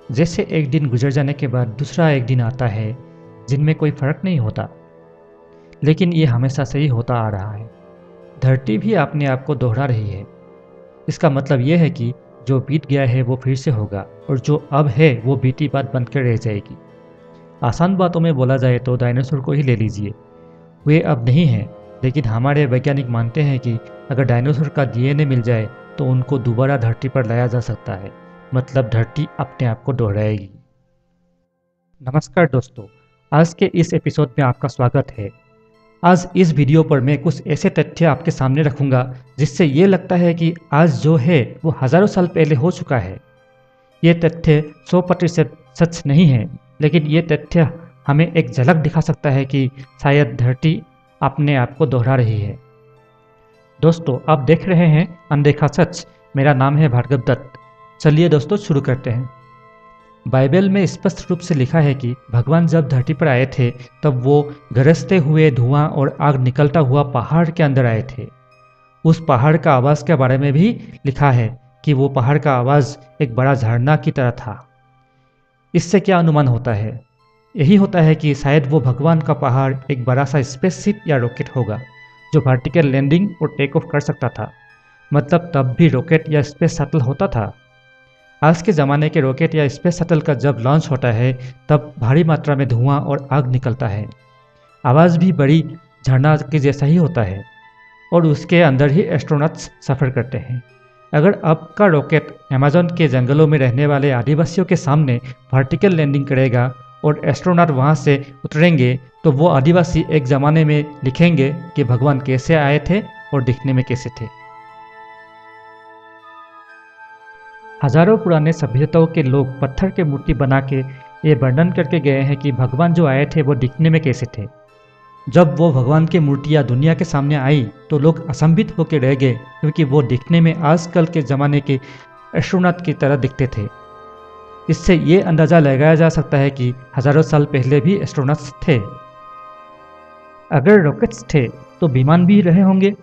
जैसे एक दिन गुजर जाने के बाद दूसरा एक दिन आता है जिनमें कोई फर्क नहीं होता, लेकिन ये हमेशा से ही होता आ रहा है। धरती भी अपने आप को दोहरा रही है। इसका मतलब ये है कि जो बीत गया है वो फिर से होगा और जो अब है वो बीती बात बनकर रह जाएगी। आसान बातों में बोला जाए तो डायनासोर को ही ले लीजिए। वे अब नहीं हैं, लेकिन हमारे वैज्ञानिक मानते हैं कि अगर डायनासोर का डीएनए मिल जाए तो उनको दोबारा धरती पर लाया जा सकता है। मतलब धरती अपने आप को दोहराएगी। नमस्कार दोस्तों, आज के इस एपिसोड में आपका स्वागत है। आज इस वीडियो पर मैं कुछ ऐसे तथ्य आपके सामने रखूंगा जिससे ये लगता है कि आज जो है वो हजारों साल पहले हो चुका है। ये तथ्य 100% सच नहीं है, लेकिन ये तथ्य हमें एक झलक दिखा सकता है कि शायद धरती अपने आप को दोहरा रही है। दोस्तों, आप देख रहे हैं अनदेखा सच। मेरा नाम है भार्गव दत्त। चलिए दोस्तों शुरू करते हैं। बाइबल में स्पष्ट रूप से लिखा है कि भगवान जब धरती पर आए थे तब वो गरजते हुए धुआं और आग निकलता हुआ पहाड़ के अंदर आए थे। उस पहाड़ का आवाज़ के बारे में भी लिखा है कि वो पहाड़ का आवाज़ एक बड़ा झरना की तरह था। इससे क्या अनुमान होता है? यही होता है कि शायद वो भगवान का पहाड़ एक बड़ा सा स्पेसशिप या रॉकेट होगा जो वर्टिकल लैंडिंग और टेक ऑफ कर सकता था। मतलब तब भी रॉकेट या स्पेस शटल होता था। आज के ज़माने के रॉकेट या स्पेस शटल का जब लॉन्च होता है तब भारी मात्रा में धुआं और आग निकलता है। आवाज़ भी बड़ी झरना के जैसा ही होता है और उसके अंदर ही एस्ट्रोनॉट्स सफ़र करते हैं। अगर आपका रॉकेट अमेज़न के जंगलों में रहने वाले आदिवासियों के सामने वर्टिकल लैंडिंग करेगा और एस्ट्रोनॉट वहाँ से उतरेंगे तो वो आदिवासी एक ज़माने में लिखेंगे कि भगवान कैसे आए थे और दिखने में कैसे थे। हजारों पुराने सभ्यताओं के लोग पत्थर के मूर्ति बना के ये वर्णन करके गए हैं कि भगवान जो आए थे वो दिखने में कैसे थे। जब वो भगवान की मूर्तियाँ दुनिया के सामने आई तो लोग असंभित होकर रह गए, क्योंकि वो दिखने में आजकल के ज़माने के एस्ट्रोनॉट की तरह दिखते थे। इससे ये अंदाज़ा लगाया जा सकता है कि हजारों साल पहले भी एस्ट्रोनॉट्स थे। अगर रॉकेट्स थे तो विमान भी रहे होंगे।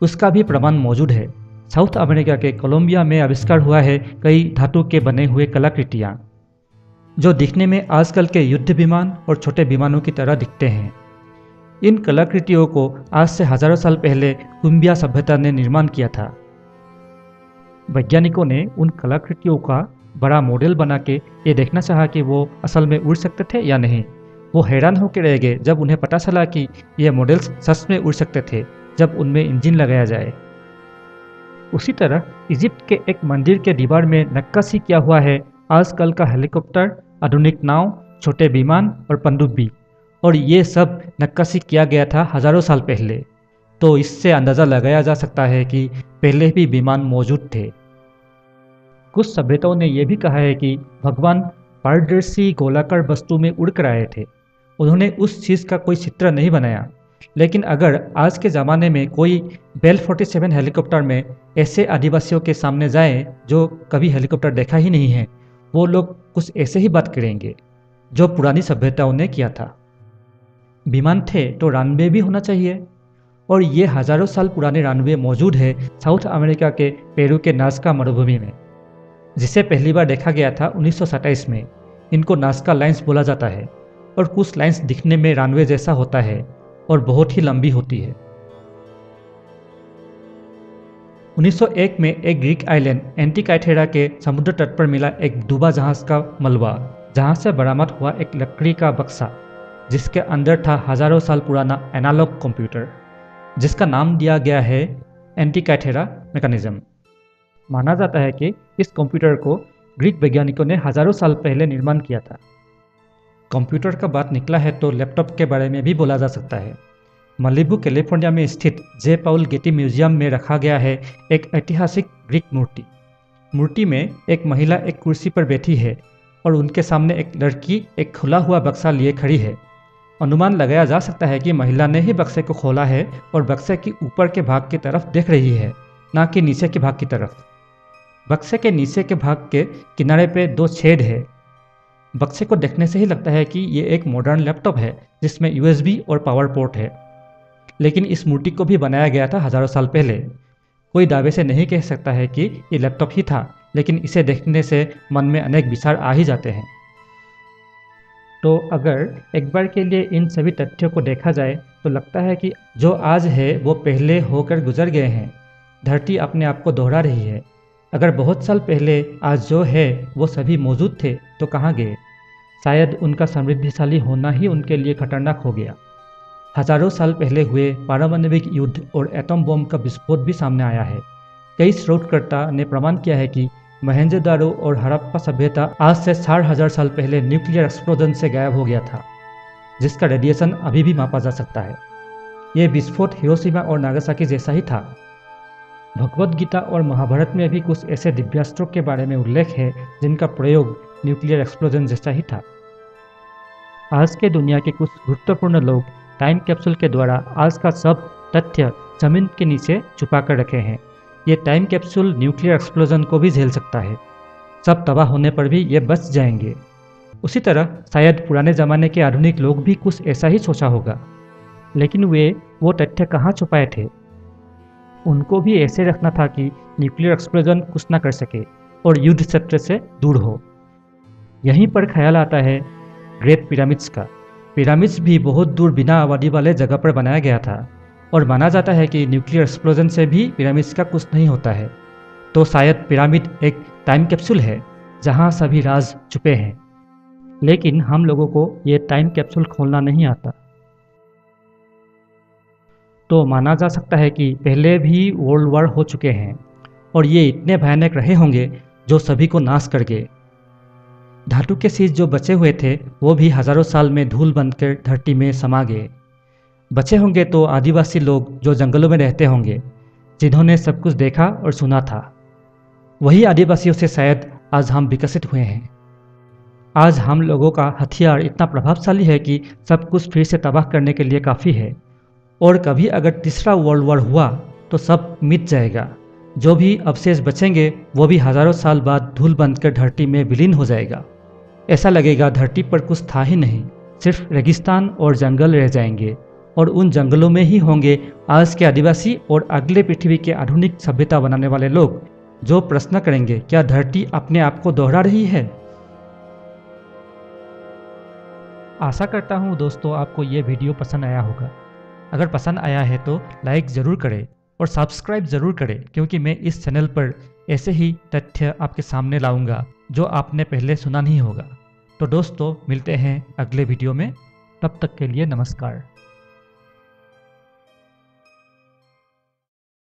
उसका भी प्रमाण मौजूद है। साउथ अमेरिका के कोलंबिया में आविष्कार हुआ है कई धातु के बने हुए कलाकृतियाँ जो दिखने में आजकल के युद्ध विमान और छोटे विमानों की तरह दिखते हैं। इन कलाकृतियों को आज से हजारों साल पहले कुंबिया सभ्यता ने निर्माण किया था। वैज्ञानिकों ने उन कलाकृतियों का बड़ा मॉडल बना के ये देखना चाहा कि वो असल में उड़ सकते थे या नहीं। वो हैरान होकर रह गए जब उन्हें पता चला कि ये मॉडल्स सच में उड़ सकते थे जब उनमें इंजन लगाया जाए। उसी तरह इजिप्ट के एक मंदिर के दीवार में नक्काशी किया हुआ है आजकल का हेलीकॉप्टर, आधुनिक नाव, छोटे विमान और पनडुब्बी, और ये सब नक्काशी किया गया था हजारों साल पहले। तो इससे अंदाज़ा लगाया जा सकता है कि पहले भी विमान मौजूद थे। कुछ सभ्यताओं ने यह भी कहा है कि भगवान पारदर्शी गोलाकार वस्तु में उड़कर आए थे। उन्होंने उस चीज़ का कोई चित्र नहीं बनाया। लेकिन अगर आज के ज़माने में कोई बेल 47 हेलीकॉप्टर में ऐसे आदिवासियों के सामने जाए जो कभी हेलीकॉप्टर देखा ही नहीं है, वो लोग कुछ ऐसे ही बात करेंगे जो पुरानी सभ्यताओं ने किया था। विमान थे तो रनवे भी होना चाहिए, और ये हजारों साल पुराने रनवे मौजूद है साउथ अमेरिका के पेरू के नाज़का मरुभूमि में, जिसे पहली बार देखा गया था 1927 में। इनको नाज़का लाइन्स बोला जाता है और कुछ लाइन्स दिखने में रनवे जैसा होता है और बहुत ही लंबी होती है। 1901 में एक ग्रीक आइलैंड एंटिकाइथेरा के समुद्र तट पर मिला एक डूबा जहाज का मलबा, जहां से बरामद हुआ एक लकड़ी का बक्सा जिसके अंदर था हजारों साल पुराना एनालॉग कंप्यूटर, जिसका नाम दिया गया है एंटिकाइथेरा मैकेनिज्म। माना जाता है कि इस कंप्यूटर को ग्रीक वैज्ञानिकों ने हजारों साल पहले निर्माण किया था। कंप्यूटर का बात निकला है तो लैपटॉप के बारे में भी बोला जा सकता है। मलिबू कैलिफोर्निया में स्थित जे पाउल गेटी म्यूजियम में रखा गया है एक ऐतिहासिक ग्रीक मूर्ति। मूर्ति में एक महिला एक कुर्सी पर बैठी है और उनके सामने एक लड़की एक खुला हुआ बक्सा लिए खड़ी है। अनुमान लगाया जा सकता है कि महिला ने ही बक्से को खोला है और बक्से की ऊपर के भाग की तरफ देख रही है, ना कि नीचे के भाग की तरफ। बक्से के नीचे के भाग के किनारे पे 2 छेद है। बक्से को देखने से ही लगता है कि ये एक मॉडर्न लैपटॉप है जिसमें यूएसबी और पावर पोर्ट है। लेकिन इस मूर्ति को भी बनाया गया था हजारों साल पहले। कोई दावे से नहीं कह सकता है कि ये लैपटॉप ही था, लेकिन इसे देखने से मन में अनेक विचार आ ही जाते हैं। तो अगर एक बार के लिए इन सभी तथ्यों को देखा जाए तो लगता है कि जो आज है वो पहले होकर गुजर गए हैं। धरती अपने आप को दोहरा रही है। अगर बहुत साल पहले आज जो है वो सभी मौजूद थे तो कहाँ गए? शायद उनका समृद्धिशाली होना ही उनके लिए खतरनाक हो गया। हजारों साल पहले हुए पारमाणविक युद्ध और एटम बम का विस्फोट भी सामने आया है। कई शोधकर्ता ने प्रमाण किया है कि मोहेंजोदारो और हड़प्पा सभ्यता आज से 4,000 साल पहले न्यूक्लियर एक्सप्लोजन से गायब हो गया था, जिसका रेडिएशन अभी भी मापा जा सकता है। यह विस्फोट हिरोशिमा और नागासाकी जैसा ही था। भगवद गीता और महाभारत में भी कुछ ऐसे दिव्यास्त्रों के बारे में उल्लेख है जिनका प्रयोग न्यूक्लियर एक्सप्लोजन जैसा ही था। आज के दुनिया के कुछ गुरुत्वपूर्ण लोग टाइम कैप्सूल के द्वारा आज का सब तथ्य जमीन के नीचे छुपा कर रखे हैं। ये टाइम कैप्सूल न्यूक्लियर एक्सप्लोजन को भी झेल सकता है। सब तबाह होने पर भी ये बच जाएंगे। उसी तरह शायद पुराने ज़माने के आधुनिक लोग भी कुछ ऐसा ही सोचा होगा, लेकिन वे वो तथ्य कहाँ छुपाए थे? उनको भी ऐसे रखना था कि न्यूक्लियर एक्सप्लोजन कुछ ना कर सके और युद्ध क्षेत्र से दूर हो। यहीं पर ख्याल आता है ग्रेट पिरामिड्स का। पिरामिड्स भी बहुत दूर बिना आबादी वाले जगह पर बनाया गया था और माना जाता है कि न्यूक्लियर एक्सप्लोजन से भी पिरामिड्स का कुछ नहीं होता है। तो शायद पिरामिड एक टाइम कैप्सूल है जहां सभी राज छुपे हैं, लेकिन हम लोगों को ये टाइम कैप्सूल खोलना नहीं आता। तो माना जा सकता है कि पहले भी वर्ल्ड वॉर हो चुके हैं और ये इतने भयानक रहे होंगे जो सभी को नाश कर गए। धातु के शीश जो बचे हुए थे वो भी हजारों साल में धूल बनकर धरती में समा गए। बचे होंगे तो आदिवासी लोग जो जंगलों में रहते होंगे, जिन्होंने सब कुछ देखा और सुना था। वही आदिवासियों से शायद आज हम विकसित हुए हैं। आज हम लोगों का हथियार इतना प्रभावशाली है कि सब कुछ फिर से तबाह करने के लिए काफ़ी है। और कभी अगर तीसरा वर्ल्ड वॉर हुआ तो सब मिट जाएगा। जो भी अवशेष बचेंगे वो भी हजारों साल बाद धूल बनकर धरती में विलीन हो जाएगा। ऐसा लगेगा धरती पर कुछ था ही नहीं, सिर्फ रेगिस्तान और जंगल रह जाएंगे और उन जंगलों में ही होंगे आज के आदिवासी और अगले पृथ्वी के आधुनिक सभ्यता बनाने वाले लोग, जो प्रश्न करेंगे क्या धरती अपने आप को दोहरा रही है? आशा करता हूँ दोस्तों आपको ये वीडियो पसंद आया होगा। अगर पसंद आया है तो लाइक ज़रूर करें और सब्सक्राइब ज़रूर करें, क्योंकि मैं इस चैनल पर ऐसे ही तथ्य आपके सामने लाऊंगा जो आपने पहले सुना नहीं होगा। तो दोस्तों मिलते हैं अगले वीडियो में, तब तक के लिए नमस्कार।